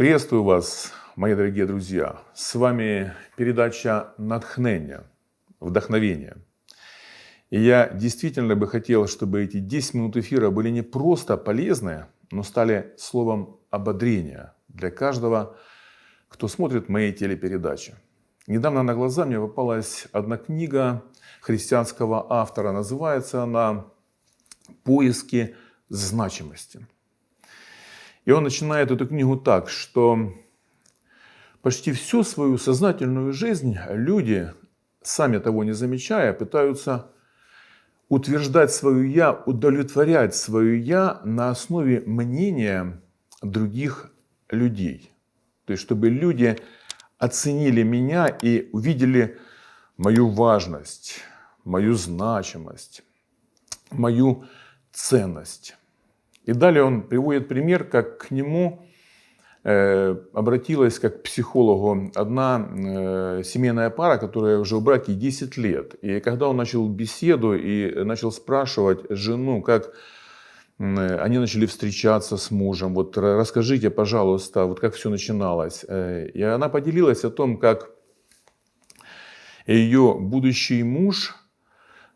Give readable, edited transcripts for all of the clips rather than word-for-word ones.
Приветствую вас, мои дорогие друзья. С вами передача «Натхнення», «Вдохновение». И я действительно бы хотел, чтобы эти 10 минут эфира были не просто полезны, но стали словом ободрения для каждого, кто смотрит мои телепередачи. Недавно на глаза мне попалась одна книга христианского автора. Называется она «Поиски значимости». И он начинает эту книгу так, что почти всю свою сознательную жизнь люди, сами того не замечая, пытаются утверждать свое «я», удовлетворять свое «я» на основе мнения других людей. То есть, чтобы люди оценили меня и увидели мою важность, мою значимость, мою ценность. И далее он приводит пример, как к нему обратилась как к психологу одна семейная пара, которая уже в браке 10 лет. И когда он начал беседу и начал спрашивать жену, как они начали встречаться с мужем, вот расскажите, пожалуйста, вот как все начиналось. И она поделилась о том, как ее будущий муж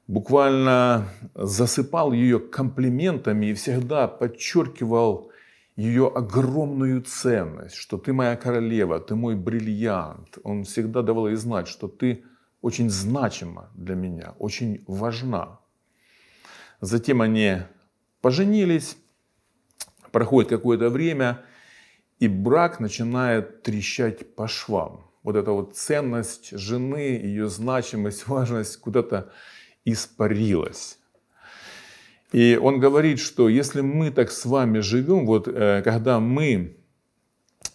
буквально засыпал ее комплиментами и всегда подчеркивал ее огромную ценность, что ты моя королева, ты мой бриллиант. Он всегда давал ей знать, что ты очень значима для меня, очень важна. Затем они поженились, проходит какое-то время, и брак начинает трещать по швам. Вот эта вот ценность жены, ее значимость, важность куда-то испарилась. И он говорит, что если мы так с вами живем, вот когда мы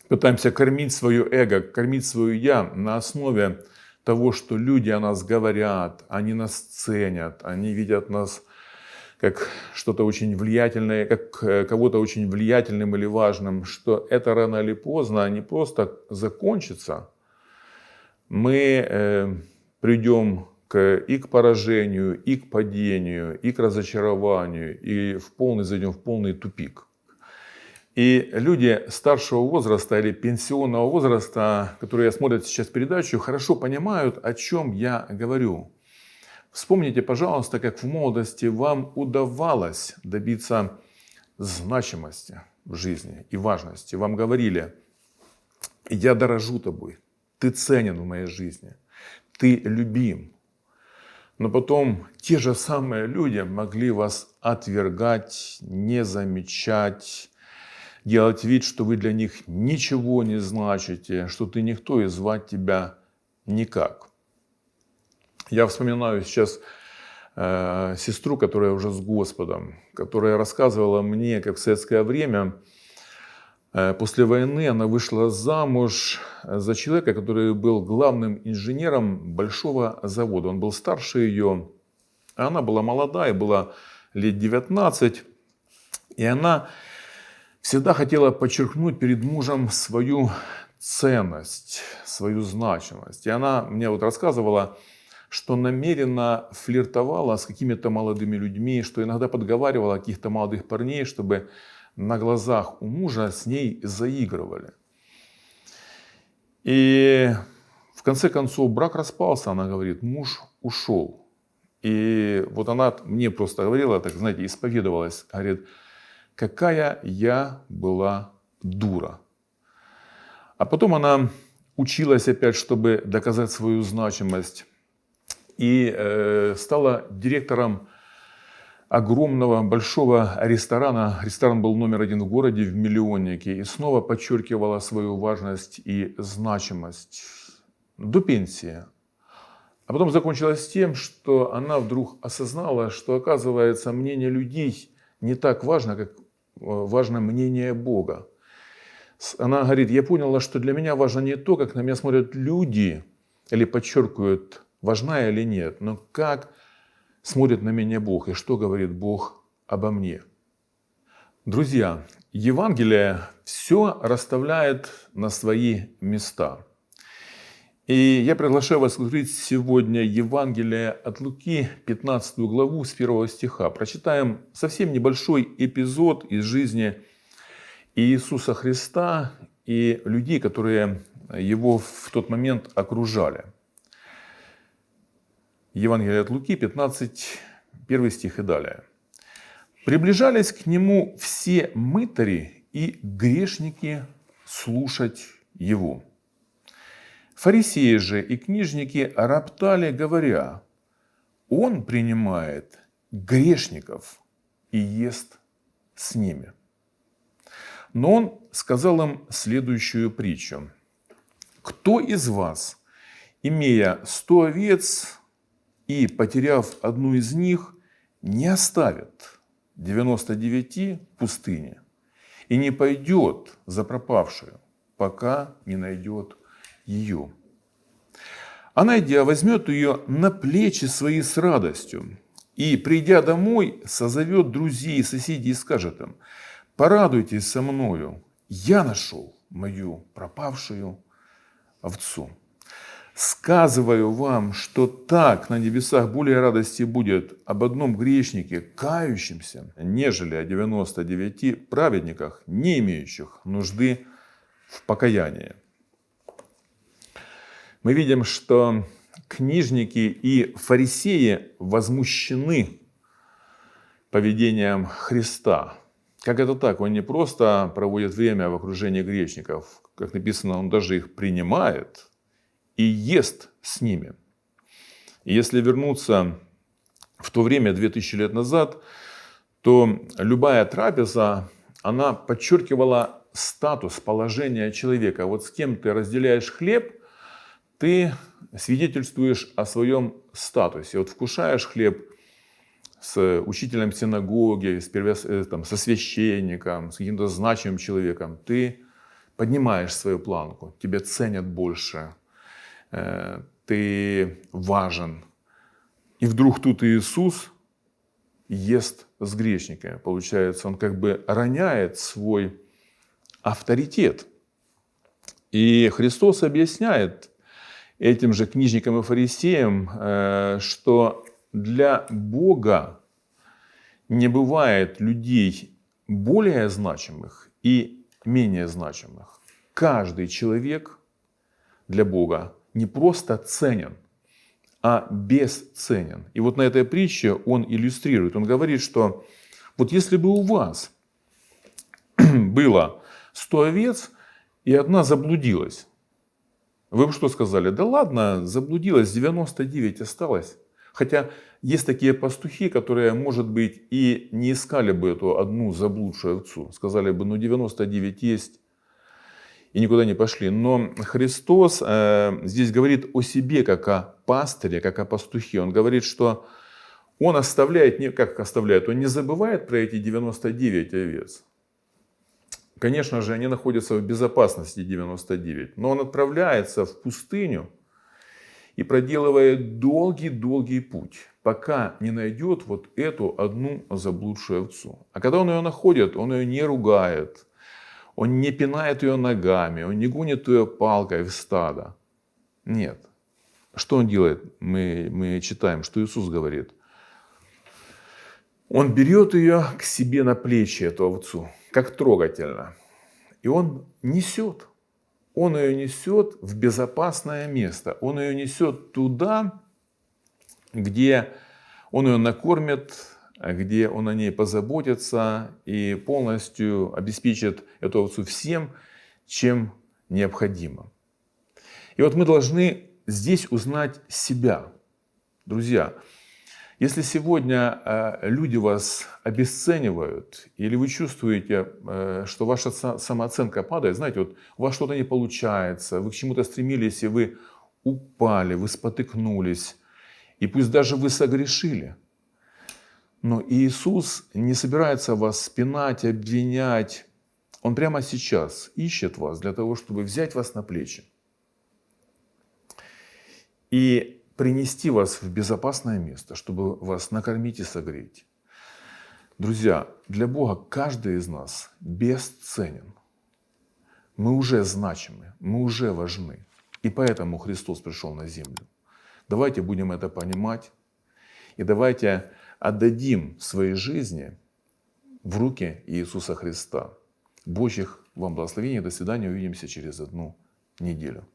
пытаемся кормить свое эго, кормить свое я на основе того, что люди о нас говорят, они нас ценят, они видят нас как что-то очень влиятельное, как кого-то очень влиятельным или важным, что это рано или поздно не просто закончится, мы придем и к поражению, и к падению, и к разочарованию, и зайдем в полный тупик. И люди старшего возраста или пенсионного возраста, которые смотрят сейчас передачу, хорошо понимают, о чем я говорю. Вспомните, пожалуйста, как в молодости вам удавалось добиться значимости в жизни и важности. Вам говорили: я дорожу тобой, ты ценен в моей жизни, ты любим. Но потом те же самые люди могли вас отвергать, не замечать, делать вид, что вы для них ничего не значите, что ты никто и звать тебя никак. Я вспоминаю сейчас сестру, которая уже с Господом, которая рассказывала мне, как в советское время, после войны она вышла замуж за человека, который был главным инженером большого завода. Он был старше ее, а она была молодая, была лет 19. И она всегда хотела подчеркнуть перед мужем свою ценность, свою значимость. И она мне вот рассказывала, что намеренно флиртовала с какими-то молодыми людьми, что иногда подговаривала каких-то молодых парней, чтобы на глазах у мужа с ней заигрывали. И в конце концов брак распался, она говорит, муж ушел. И вот она мне просто говорила, так знаете, исповедовалась, говорит, какая я была дура. А потом она училась опять, чтобы доказать свою значимость. И стала директором огромного, большого ресторана. Ресторан был номер 1 в городе, в Миллионнике. И снова подчеркивала свою важность и значимость до пенсии. А потом закончилось тем, что она вдруг осознала, что, оказывается, мнение людей не так важно, как важно мнение Бога. Она говорит, я поняла, что для меня важно не то, как на меня смотрят люди, или подчеркивают, важна я или нет, но как смотрит на меня Бог и что говорит Бог обо мне. Друзья, Евангелие все расставляет на свои места. И я приглашаю вас открыть сегодня Евангелие от Луки, 15 главу с 1 стиха. Прочитаем совсем небольшой эпизод из жизни Иисуса Христа и людей, которые его в тот момент окружали. Евангелие от Луки, 15, 1 стих и далее. «Приближались к нему все мытари и грешники слушать его. Фарисеи же и книжники роптали, говоря: он принимает грешников и ест с ними». Но он сказал им следующую притчу. «Кто из вас, имея 100 овец и потеряв одну из них, не оставит 99 в пустыне и не пойдет за пропавшую, пока не найдет ее? А найдя, возьмет ее на плечи свои с радостью, и, придя домой, созовет друзей и соседей и скажет им: порадуйтесь со мною, я нашел мою пропавшую овцу. Сказываю вам, что так на небесах более радости будет об одном грешнике, кающемся, нежели о 99 праведниках, не имеющих нужды в покаянии». Мы видим, что книжники и фарисеи возмущены поведением Христа. Как это так? Он не просто проводит время в окружении грешников, как написано, он даже их принимает и ест с ними. И если вернуться в то время, 2000 лет назад, то любая трапеза, она подчеркивала статус, положение человека. Вот с кем ты разделяешь хлеб, ты свидетельствуешь о своем статусе. Вот вкушаешь хлеб с учителем синагоги, со священником, с каким-то значимым человеком, ты поднимаешь свою планку, тебя ценят больше, ты важен. И вдруг тут Иисус ест с грешниками. Получается, он как бы роняет свой авторитет. И Христос объясняет этим же книжникам и фарисеям, что для Бога не бывает людей более значимых и менее значимых. Каждый человек для Бога не просто ценен, а бесценен. И вот на этой притче он иллюстрирует. Он говорит, что вот если бы у вас было 100 овец, и одна заблудилась, вы бы что сказали? Да ладно, заблудилась, 99 осталось. Хотя есть такие пастухи, которые, может быть, и не искали бы эту одну заблудшую овцу. Сказали бы, 99 есть, и никуда не пошли. Но Христос здесь говорит о себе, как о пастыре, как о пастухе. Он говорит, что он оставляет, как оставляет, он не забывает про эти 99 овец. Конечно же, они находятся в безопасности 99, но он отправляется в пустыню и проделывает долгий-долгий путь, пока не найдет вот эту одну заблудшую овцу. А когда он ее находит, он ее не ругает, он не пинает ее ногами, он не гонит ее палкой в стадо. Нет. Что он делает? Мы читаем, что Иисус говорит. Он берет ее к себе на плечи, эту овцу, как трогательно. И он несет. Он ее несет в безопасное место. Он ее несет туда, где он ее накормит, где он о ней позаботится и полностью обеспечит эту овцу всем, чем необходимо. И вот мы должны здесь узнать себя. Друзья, если сегодня люди вас обесценивают, или вы чувствуете, что ваша самооценка падает, знаете, вот у вас что-то не получается, вы к чему-то стремились, и вы упали, вы спотыкнулись, и пусть даже вы согрешили, но Иисус не собирается вас спинать, обвинять. Он прямо сейчас ищет вас для того, чтобы взять вас на плечи и принести вас в безопасное место, чтобы вас накормить и согреть. Друзья, для Бога каждый из нас бесценен. Мы уже значимы, мы уже важны. И поэтому Христос пришел на землю. Давайте будем это понимать. И давайте отдадим свои жизни в руки Иисуса Христа. Божьих Вам благословения, до свидания, увидимся через 1 неделю.